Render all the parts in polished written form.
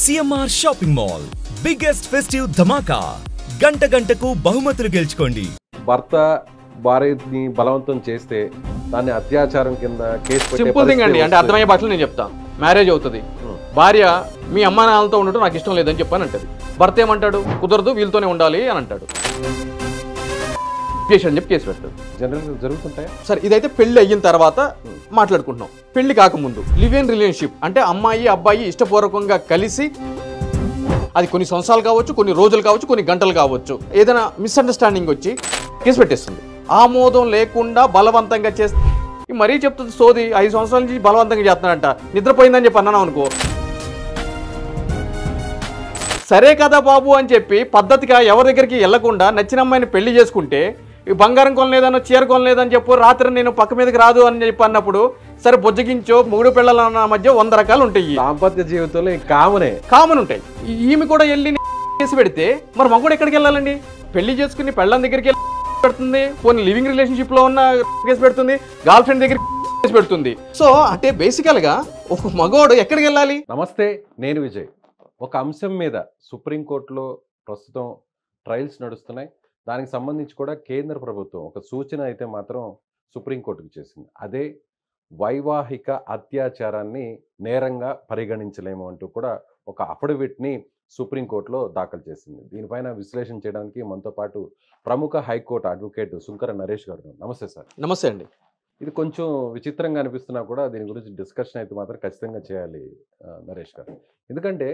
CMR shopping mall biggest festive dhamaka గంట గంటకు బహుమతులు గెలుచుకోండి. భర్త భార్యని బలవంతం చేస్తే దాన్ని అత్యాచారం కింద కేసు సింపుల్ థింగ్ అండి. అంటే అర్థమయ్యే భాషలో నేను చెప్తాను. మ్యారేజ్ అవుతుంది, భార్య మీ అమ్మా నాన్నలతో ఉండటం నాకు ఇష్టం లేదని చెప్పని అంటది. భర్త ఏమంటాడు, కుదరదు వీళ్ళతోనే ఉండాలి అని అంటాడు. అని చెప్పి కేసు పెడతాడు. జనరల్గా జరుగుతుంటాయి. సరే, ఇదైతే పెళ్లి అయిన తర్వాత మాట్లాడుకుంటున్నాం. పెళ్లి కాకముందు లివ్ ఇన్ రిలేషన్షిప్ అంటే అమ్మాయి అబ్బాయి ఇష్టపూర్వకంగా కలిసి, అది కొన్ని సంవత్సరాలు కావచ్చు, కొన్ని రోజులు కావచ్చు, కొన్ని గంటలు కావచ్చు, ఏదైనా మిస్అండర్స్టాండింగ్ వచ్చి కేసు పెట్టేస్తుంది. ఆమోదం లేకుండా బలవంతంగా చేస్తే మరీ చెప్తుంది సోది. 5 సంవత్సరాల నుంచి బలవంతంగా చేస్తున్నాడంట, నిద్రపోయిందని చెప్పి అన్నాను అనుకో, సరే కదా బాబు అని చెప్పి పద్ధతిగా ఎవరి దగ్గరికి వెళ్లకుండా నచ్చిన అమ్మాయిని పెళ్లి చేసుకుంటే, బంగారం కొనలేదనో చీర కొనలేదని చెప్పు, రాత్రి నేను పక్క మీదకి రాదు అని చెప్పి అన్నప్పుడు, సరే బుజ్జగించో మొగుడు పిల్లల మధ్య 100 రకాలు ఉంటాయి. దాంపత్య జీవితంలో కామన్ ఉంటాయి. ఈమె కూడా వెళ్ళి కేసు పెడితే మరి మగుడు ఎక్కడికి వెళ్ళాలండి? పెళ్లి చేసుకుని పెళ్ళం దగ్గరికి పెడుతుంది, కొన్ని లివింగ్ రిలేషన్షిప్ లో ఉన్న కేసు పెడుతుంది, గర్ల్ ఫ్రెండ్ దగ్గర కేసు పెడుతుంది. సో అంటే బేసికల్ గా ఒక మగోడు ఎక్కడికి వెళ్ళాలి? నమస్తే, నేను విజయ్. ఒక అంశం మీద సుప్రీంకోర్టులో ప్రస్తుతం ట్రయల్స్ నడుస్తున్నాయి. దానికి సంబంధించి కూడా కేంద్ర ప్రభుత్వం ఒక సూచన అయితే మాత్రం సుప్రీంకోర్టుకు చేసింది. అదే వైవాహిక అత్యాచారాన్ని నేరంగా పరిగణించలేము అంటూ కూడా ఒక అఫిడవిట్ని సుప్రీంకోర్టులో దాఖలు చేసింది. దీనిపైన విశ్లేషణ చేయడానికి మనతో పాటు ప్రముఖ హైకోర్టు అడ్వకేట్ సుంకర నరేష్ గారు. నమస్తే సార్. నమస్తే అండి. ఇది కొంచెం విచిత్రంగా అనిపిస్తున్నా కూడా దీని గురించి డిస్కషన్ అయితే మాత్రం ఖచ్చితంగా చేయాలి నరేష్ గారు. ఎందుకంటే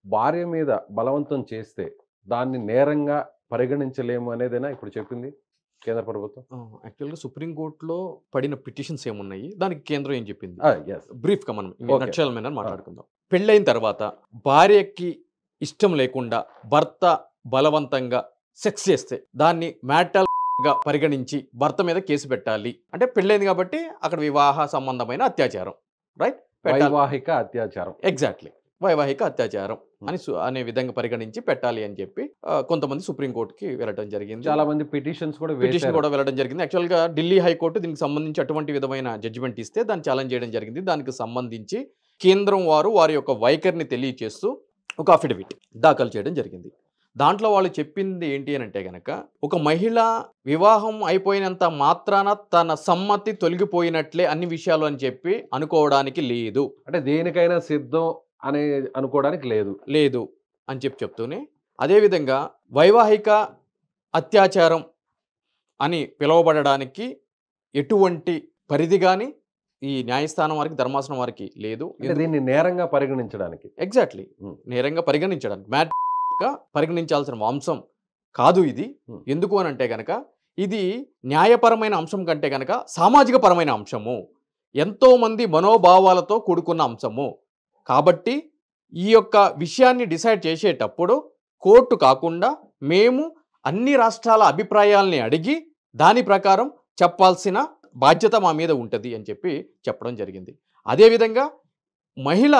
భార్య మీద బలవంతం చేస్తే దాన్ని నేరంగా పరిగణించలేము అనేదేనా ఇప్పుడు చెప్పింది కేంద్ర ప్రభుత్వం? యాక్చువల్గా సుప్రీంకోర్టులో పడిన పిటిషన్స్ ఏమున్నాయి, దానికి కేంద్రం ఏం చెప్పింది బ్రీఫ్గా మనం నక్షల మీద మాట్లాడుకుందాం. పెళ్ళైన తర్వాత భార్యకి ఇష్టం లేకుండా భర్త బలవంతంగా సెక్స్ చేస్తే దాన్ని మ్యాటల్ గా పరిగణించి భర్త మీద కేసు పెట్టాలి. అంటే పెళ్ళైంది కాబట్టి అక్కడ వివాహ సంబంధమైన అత్యాచారం, రైట్? వైవాహిక అత్యాచారం, ఎగ్జాక్ట్లీ వైవాహిక అత్యాచారం అని అనే విధంగా పరిగణించి పెట్టాలి అని చెప్పి కొంతమంది సుప్రీంకోర్టుకి వెళ్ళడం జరిగింది. చాలా మంది పిటిషన్ కూడా వెళ్ళడం జరిగింది. యాక్చువల్గా ఢిల్లీ హైకోర్టు దీనికి సంబంధించి అటువంటి విధమైన జడ్జిమెంట్ ఇస్తే దాన్ని ఛాలెంజ్ చేయడం జరిగింది. దానికి సంబంధించి కేంద్రం వారి యొక్క వైఖరిని తెలియచేస్తూ ఒక అఫిడవిట్ దాఖలు చేయడం జరిగింది. దాంట్లో వాళ్ళు చెప్పింది ఏంటి అని అంటే కనుక, ఒక మహిళ వివాహం అయిపోయినంత మాత్రాన తన సమ్మతి తొలగిపోయినట్లే అన్ని విషయాలు అని చెప్పి అనుకోవడానికి లేదు. అంటే దేనికైనా సిద్ధం అని అనుకోవడానికి లేదు అని చెప్తూనే, అదేవిధంగా వైవాహిక అత్యాచారం అని పిలువబడడానికి ఎటువంటి పరిధి కానీ ఈ న్యాయస్థానం వారికి, ధర్మాసనం వారికి లేదు. దీన్ని నేరంగా పరిగణించడానికి, ఎగ్జాక్ట్లీ నేరంగా పరిగణించడానికి, మ్యాట్గా పరిగణించాల్సిన అంశం కాదు ఇది. ఎందుకు అని అంటే కనుక, ఇది న్యాయపరమైన అంశం కంటే కనుక సామాజిక పరమైన అంశము, ఎంతోమంది మనోభావాలతో కూడుకున్న అంశము. కాబట్టి ఈ యొక్క విషయాన్ని డిసైడ్ చేసేటప్పుడు కోర్టు కాకుండా మేము అన్ని రాష్ట్రాల అభిప్రాయాల్ని అడిగి దాని ప్రకారం చెప్పాల్సిన బాధ్యత మా మీద ఉంటుంది అని చెప్పి చెప్పడం జరిగింది. అదేవిధంగా మహిళ,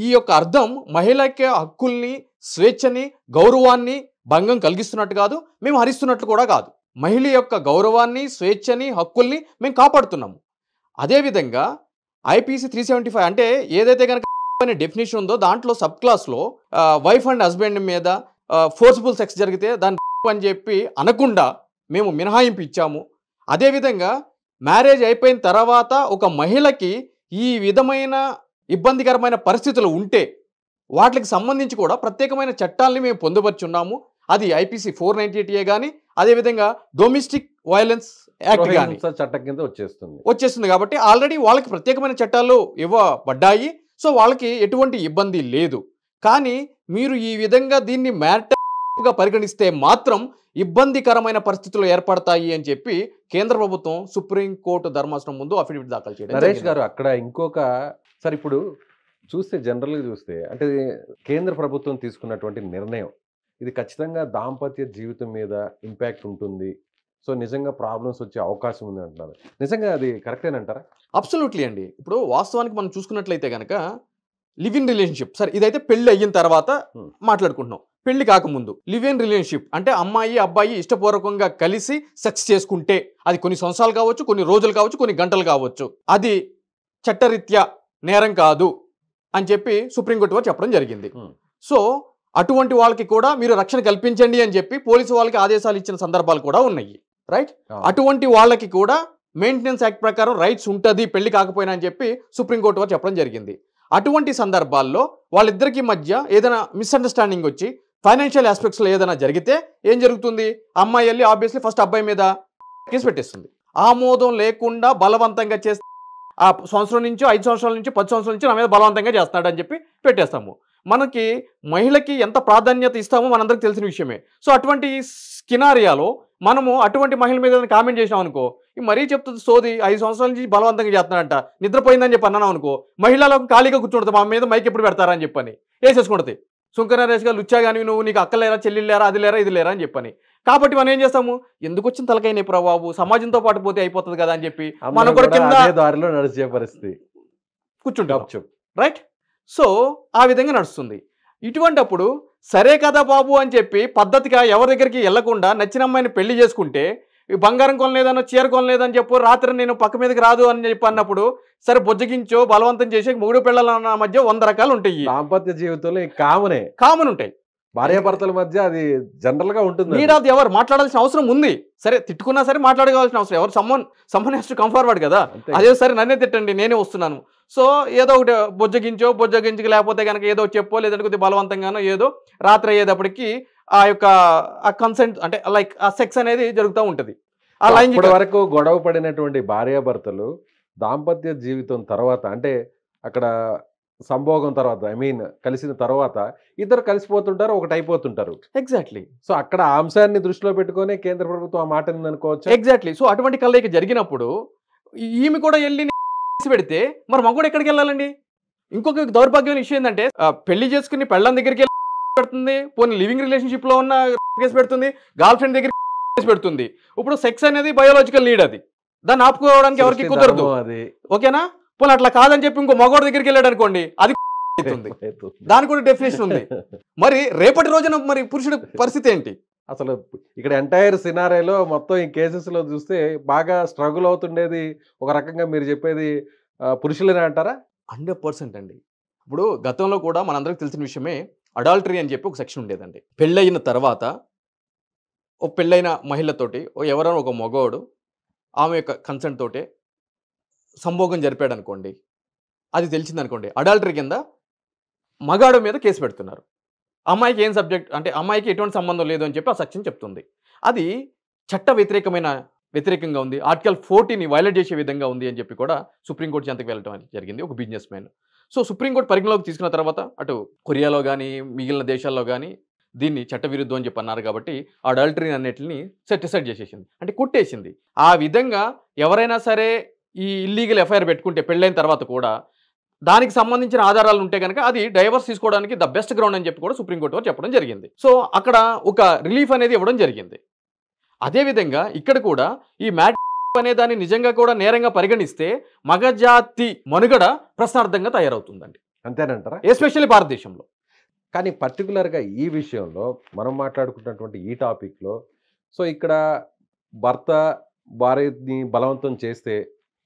ఈ యొక్క అర్థం మహిళకి హక్కుల్ని, స్వేచ్ఛని, గౌరవాన్ని భంగం కలిగిస్తున్నట్టు కాదు, మేము హరిస్తున్నట్లు కూడా కాదు. మహిళ యొక్క గౌరవాన్ని, స్వేచ్ఛని, హక్కుల్ని మేము కాపాడుతున్నాము. అదేవిధంగా ఐపీసీ 375 అంటే ఏదైతే కనుక అనే డెఫినేషన్ ఉందో దాంట్లో సబ్ క్లాస్లో వైఫ్ అండ్ హస్బెండ్ మీద ఫోర్స్ఫుల్ సెక్స్ జరిగితే దాన్ని అని చెప్పి అనకుండా మేము మినహాయింపు ఇచ్చాము. అదేవిధంగా మ్యారేజ్ అయిపోయిన తర్వాత ఒక మహిళకి ఈ విధమైన ఇబ్బందికరమైన పరిస్థితులు ఉంటే వాటికి సంబంధించి కూడా ప్రత్యేకమైన చట్టాలని మేము పొందుపరుచున్నాము. అది ఐపీసీ 498A కానీ, అదేవిధంగా డొమెస్టిక్ వైలెన్స్ యాక్ట్ కానీ చట్టం కింద వచ్చేస్తుంది. కాబట్టి ఆల్రెడీ వాళ్ళకి ప్రత్యేకమైన చట్టాలు ఇవ్వబడ్డాయి. సో వాళ్ళకి ఎటువంటి ఇబ్బంది లేదు. కానీ మీరు ఈ విధంగా దీన్ని మ్యాటర్గా పరిగణిస్తే మాత్రం ఇబ్బందికరమైన పరిస్థితులు ఏర్పడతాయి అని చెప్పి కేంద్ర ప్రభుత్వం సుప్రీంకోర్టు ధర్మాసనం ముందు అఫిడవిట్ దాఖలు చేయడం. నరేష్ గారు, అక్కడ ఇంకొక సార్ ఇప్పుడు చూస్తే, జనరల్గా చూస్తే, అంటే కేంద్ర ప్రభుత్వం తీసుకున్నటువంటి నిర్ణయం ఇది ఖచ్చితంగా దాంపత్య జీవితం మీద ఇంపాక్ట్ ఉంటుంది, సో నిజంగా ప్రాబ్లమ్స్ వచ్చే అవకాశం ఉంది అంటున్నారు. నిజంగా అది కరెక్టేనంటారా? అబ్సల్యూట్లీ అండి. ఇప్పుడు వాస్తవానికి మనం చూసుకున్నట్లయితే కనుక లివ్ ఇన్ రిలేషన్షిప్, సరే ఇదైతే పెళ్లి అయిన తర్వాత మాట్లాడుకుంటున్నాం. పెళ్లి కాకముందు లివ్ ఇన్ రిలేషన్షిప్ అంటే అమ్మాయి అబ్బాయి ఇష్టపూర్వకంగా కలిసి సెక్స్ చేసుకుంటే, అది కొన్ని సంవత్సరాలు కావచ్చు, కొన్ని రోజులు కావచ్చు, కొన్ని గంటలు కావచ్చు, అది చట్టరీత్యా నేరం కాదు అని చెప్పి సుప్రీంకోర్టు వారు చెప్పడం జరిగింది. సో అటువంటి వాళ్ళకి కూడా మీరు రక్షణ కల్పించండి అని చెప్పి పోలీసు వాళ్ళకి ఆదేశాలు ఇచ్చిన సందర్భాలు కూడా ఉన్నాయి, రైట్? అటువంటి వాళ్ళకి కూడా మెయింటెనెన్స్ యాక్ట్ ప్రకారం రైట్స్ ఉంటుంది పెళ్లి కాకపోయినా అని చెప్పి సుప్రీంకోర్టు వారు చెప్పడం జరిగింది. అటువంటి సందర్భాల్లో వాళ్ళిద్దరికీ మధ్య ఏదైనా మిస్అండర్స్టాండింగ్ వచ్చి ఫైనాన్షియల్ ఆస్పెక్ట్స్లో ఏదైనా జరిగితే ఏం జరుగుతుంది? అమ్మాయి వెళ్ళి ఆబ్వియస్లీ ఫస్ట్ అబ్బాయి మీద కేసు పెట్టేస్తుంది. ఆమోదం లేకుండా బలవంతంగా చేస్తే ఆ సంవత్సరం నుంచి 5 సంవత్సరాల నుంచి 10 సంవత్సరాల నుంచి నా మీద బలవంతంగా చేస్తున్నాడు అని చెప్పి పెట్టేస్తాము. మనకి మహిళకి ఎంత ప్రాధాన్యత ఇస్తామో మనందరికి తెలిసిన విషయమే. సో అటువంటి స్కినారియాలో మనము అటువంటి మహిళ మీద కామెంట్ చేసినాం అనుకో, మరీ చెప్తుంది సోది 5 సంవత్సరాల నుంచి బలవంతంగా చేస్తున్నాడంట, నిద్రపోయిందని చెప్పి అన్నాను అనుకో, మహిళలకు ఖాళీగా కూర్చుంటుంది, మా మీద మైక్ ఎప్పుడు పెడతారా అని చెప్పని వేసేసుకుంటుంది. సుంకనరేష్ గారు లుచ్చా కానీ నువ్వు నీకు అక్కలేరా చెల్లిలేరా అది లేరా ఇది లేరా అని చెప్పని. కాబట్టి మనం ఏం చేస్తాము, ఎందుకు వచ్చిన తలకైన బాబు సమాజంతో పాటు పోతే అయిపోతుంది కదా అని చెప్పి మనం కూడా కింద దారిలో నడిచే పరిస్థితి కూర్చుంటాం, రైట్? సో ఆ విధంగా నడుస్తుంది. ఇటువంటప్పుడు సరే కదా బాబు అని చెప్పి పద్ధతిగా ఎవరి దగ్గరికి వెళ్లకుండా నచ్చిన అమ్మాయిని పెళ్లి చేసుకుంటే బంగారం కొనలేదనో చీర కొనలేదని చెప్పు రాత్రి నేను పక్క మీదకి రాదు అని చెప్పి అన్నప్పుడు సరే బుజ్జగించో బలవంతం చేసే మొగుడు పిల్లల మధ్య 100 రకాలు ఉంటాయి. దాంపత్య జీవితంలో కామన్ ఉంటాయి, భార్యాభర్తల మధ్య అది జనరల్ గా ఉంటుంది. నీడ్ ఆఫ్ ఎవరు మాట్లాడాల్సిన అవసరం ఉంది. సరే తిట్టుకున్నా సరే మాట్లాడవలసిన అవసరం ఎవరు someone has to come forward కదా. అదే సరే నన్నే తిట్టండి నేనే వస్తున్నాను. సో ఏదో ఒకటి బుజ్జగించక లేకపోతే కనుక ఏదో చెప్పో లేదంటే కొద్దిగా బలవంతంగానో ఏదో రాత్రి అయ్యేటప్పటికి ఆ యొక్క ఆ కన్సెంట్ అంటే లైక్ ఆ సెక్స్ అనేది జరుగుతూ ఉంటుంది. ఆ లైంగిక వరకు గొడవ పడినటువంటి భార్యాభర్తలు దాంపత్య జీవితం తర్వాత అంటే అక్కడ సంభోగం తర్వాత కలిసిన తర్వాత ఇద్దరు కలిసిపోతుంటారు, ఒకటి అయిపోతుంటారు. ఎగ్జాక్ట్లీ. సో అక్కడ ఆ అంశాన్ని దృష్టిలో పెట్టుకొని కేంద్ర ప్రభుత్వం ఆ మాట అనుకోవచ్చు. ఎగ్జాక్ట్లీ. సో అటువంటి కలయిక జరిగినప్పుడు ఈమె కూడా వెళ్ళి పెడితే మరి మగవాడు ఎక్కడికి వెళ్ళాలండి? ఇంకొక దౌర్భాగ్యమైన విషయం ఏంటంటే పెళ్లి చేసుకుని పెళ్ళం దగ్గరికి పెడుతుంది, పోనీ లివింగ్ రిలేషన్షిప్ లో ఉన్న కేసు పెడుతుంది, గర్ల్ ఫ్రెండ్ దగ్గర కేసు పెడుతుంది. ఇప్పుడు సెక్స్ అనేది బయోలాజికల్ నీడ్, అది దాన్ని ఆపుకోవడానికి ఎవరికి కుదరదు. ఓకేనా? పోనీ అట్లా కాదని చెప్పి ఇంకో మగవాడి దగ్గరికి వెళ్ళాడు అనుకోండి, అది అవుతుంది, దానికి కూడా డెఫినేషన్ ఉంది. మరి రేపటి రోజున మరి పురుషుడి పరిస్థితి ఏంటి? అసలు ఇక్కడ ఎంటైర్ సినారేలో మొత్తం ఈ కేసెస్ లో చూస్తే బాగా స్ట్రగుల్ అవుతుండేది ఒక రకంగా మీరు చెప్పేది పురుషులనే అంటారా? 100% అండి. ఇప్పుడు గతంలో కూడా మనందరికి తెలిసిన విషయమే అడాల్టరీ అని చెప్పి ఒక సెక్షన్ ఉండేదండి. పెళ్ళయిన తర్వాత ఒక పెళ్ళైన మహిళతోటి ఎవరైనా ఒక మగవాడు ఆమె యొక్క కన్సెంట్ తోటే సంభోగం జరిపాడు అనుకోండి, అది తెలిసిందనుకోండి, అడాల్టరీ కింద మగాడు మీద కేసు పెడుతున్నారు. అమ్మాయికి ఏం సబ్జెక్ట్ అంటే అమ్మాయికి ఎటువంటి సంబంధం లేదు అని చెప్పి ఆ సెక్షన్ చెప్తుంది. అది చట్ట వ్యతిరేకంగా ఉంది, ఆర్టికల్ 40ని వైలేట్ చేసే విధంగా ఉంది అని చెప్పి కూడా సుప్రీంకోర్టు చెంతకు వెళ్ళడం జరిగింది ఒక బిజినెస్ మ్యాన్. సో సుప్రీంకోర్టు పరిగణలోకి తీసుకున్న తర్వాత అటు కొరియాలో కానీ మిగిలిన దేశాల్లో కానీ దీన్ని చట్టవిరుద్ధం అని చెప్పి అన్నారు. కాబట్టి ఆ అడల్టరీ అన్నిటిని సెటిసైడ్ చేసేసింది, అంటే కొట్టేసింది. ఆ విధంగా ఎవరైనా సరే ఈ ఇల్లీగల్ ఎఫ్ఐఆర్ పెట్టుకుంటే పెళ్ళైన తర్వాత కూడా దానికి సంబంధించిన ఆధారాలు ఉంటే కనుక అది డైవర్స్ తీసుకోవడానికి ద బెస్ట్ గ్రౌండ్ అని చెప్పి కూడా సుప్రీంకోర్టు వారు చెప్పడం జరిగింది. సో అక్కడ ఒక రిలీఫ్ అనేది ఇవ్వడం జరిగింది. అదేవిధంగా ఇక్కడ కూడా ఈ మ్యాట్ అనే దాన్ని నిజంగా కూడా నేరంగా పరిగణిస్తే మగజాతి మనుగడ ప్రశ్నార్థంగా తయారవుతుందండి. అంతేనంటారా? ఎస్పెషల్లీ భారతదేశంలో. కానీ పర్టికులర్గా ఈ విషయంలో మనం మాట్లాడుకుంటున్నటువంటి ఈ టాపిక్లో సో ఇక్కడ భర్త భార్యని బలవంతం చేస్తే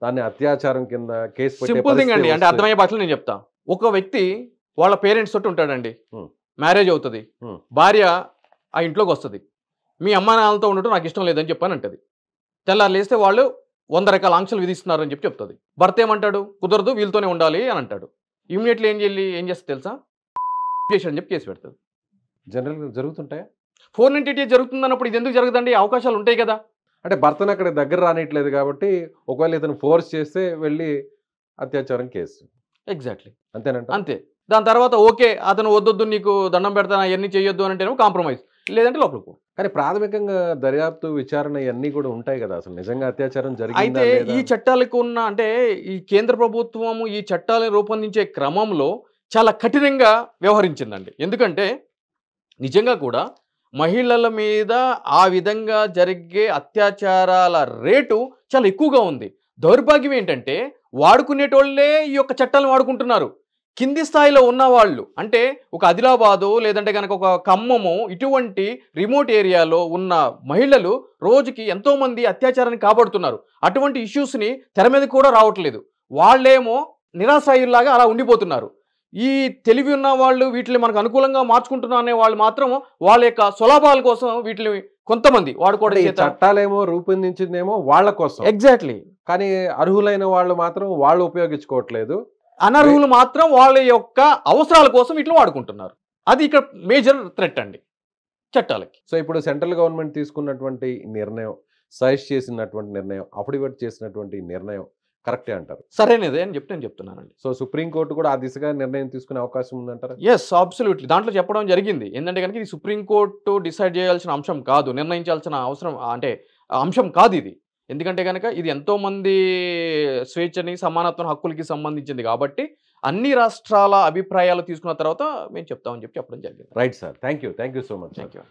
దాన్ని అత్యాచారం కింద కేసు సింపుల్ థింగ్ అండి, అంటే అర్థమయ్యే భాషలో నేను చెప్తా. ఒక వ్యక్తి వాళ్ళ పేరెంట్స్ తోటి ఉంటాడండి, మ్యారేజ్ అవుతుంది, భార్య ఆ ఇంట్లోకి వస్తుంది, మీ అమ్మా నాన్నలతో ఉండటం నాకు ఇష్టం లేదని చెప్పని అంటది. తెల్లారు లేస్తే వాళ్ళు 100 రకాల ఆంక్షలు విధిస్తున్నారు అని చెప్పి చెప్తుంది. భర్త ఏమంటాడు, కుదరదు వీళ్ళతోనే ఉండాలి అని అంటాడు. ఇమీడియట్లీ ఏం చేస్తే తెలుసా, చేశాడని చెప్పి కేసు పెడుతుంది. జనరల్గా జరుగుతుంటాయా? 498 జరుగుతుంది అన్నప్పుడు ఇది ఎందుకు జరగదండి? అవకాశాలు ఉంటాయి కదా. అంటే భర్తను అక్కడ దగ్గర రానిట్లేదు కాబట్టి ఒకవేళ ఇతను ఫోర్స్ చేస్తే వెళ్ళి అత్యాచారం కేసు. ఎగ్జాక్ట్లీ అంతేనంట. అంతే. దాని తర్వాత ఓకే అతను వద్దొద్దు నీకు దండం పెడతాను అవన్నీ చేయొద్దు అని అంటేనేమో కాంప్రమైజ్, లేదంటే లోపలికి. కానీ ప్రాథమికంగా దర్యాప్తు విచారణ ఇవన్నీ కూడా ఉంటాయి కదా, అసలు నిజంగా అత్యాచారం జరిగిందా అయితే ఈ చట్టాలకు ఉన్న అంటే ఈ కేంద్ర ప్రభుత్వము ఈ చట్టాలను రూపొందించే క్రమంలో చాలా కఠినంగా వ్యవహరించిందండి. ఎందుకంటే నిజంగా కూడా మహిళల మీద ఆ విధంగా జరిగే అత్యాచారాల రేటు చాలా ఎక్కువగా ఉంది. దౌర్భాగ్యం ఏంటంటే వాడుకునేటోళ్ళే ఈ యొక్క చట్టాలను వాడుకుంటున్నారు. కింది స్థాయిలో ఉన్నవాళ్ళు అంటే ఒక ఆదిలాబాదు లేదంటే కనుక ఒక ఖమ్మము ఇటువంటి రిమోట్ ఏరియాలో ఉన్న మహిళలు రోజుకి ఎంతోమంది అత్యాచారాన్ని కాపాడుతున్నారు. అటువంటి ఇష్యూస్ని తెర మీద కూడా రావట్లేదు. వాళ్ళేమో నిరాశ్రయుల్లాగా అలా ఉండిపోతున్నారు. ఈ తెలివి ఉన్న వాళ్ళు వీటిని మనకు అనుకూలంగా మార్చుకుంటున్నా అనే వాళ్ళు మాత్రం వాళ్ళ యొక్క స్వలాభాల కోసం వీటిని కొంతమంది వాడుకోవడం ఈ చేత చట్టాలేమో రూపొందించిందేమో వాళ్ళ కోసం, ఎగ్జాక్ట్లీ కానీ అర్హులైన వాళ్ళు మాత్రం వాళ్ళు ఉపయోగించుకోవట్లేదు. అనర్హులు మాత్రం వాళ్ళ యొక్క అవసరాల కోసం వీటిని వాడుకుంటున్నారు. అది ఇక్కడ మేజర్ థ్రెట్ అండి చట్టాలకి. సో ఇప్పుడు సెంట్రల్ గవర్నమెంట్ తీసుకున్నటువంటి నిర్ణయం, సజెస్ట్ చేసినటువంటి నిర్ణయం, అఫిడవిట్ చేసినటువంటి నిర్ణయం కరెక్టే అంటారు. సరైనదే అని చెప్పి నేను చెప్తున్నానండి. సో సుప్రీంకోర్టు కూడా ఆ దిశగా నిర్ణయం తీసుకునే అవకాశం ఉందంటారా? Yes, absolutely. దాంట్లో చెప్పడం జరిగింది ఏంటంటే కనుక ఇది సుప్రీంకోర్టు డిసైడ్ చేయాల్సిన అంశం కాదు, నిర్ణయించాల్సిన అవసరం అంటే అంశం కాదు ఇది. ఎందుకంటే కనుక ఇది ఎంతోమంది స్వేచ్ఛని, సమానత్వం, హక్కులకి సంబంధించింది కాబట్టి అన్ని రాష్ట్రాల అభిప్రాయాలు తీసుకున్న తర్వాత మేము చెప్తామని చెప్పి చెప్పడం జరిగింది. Right sir, thank you so much. Thank you.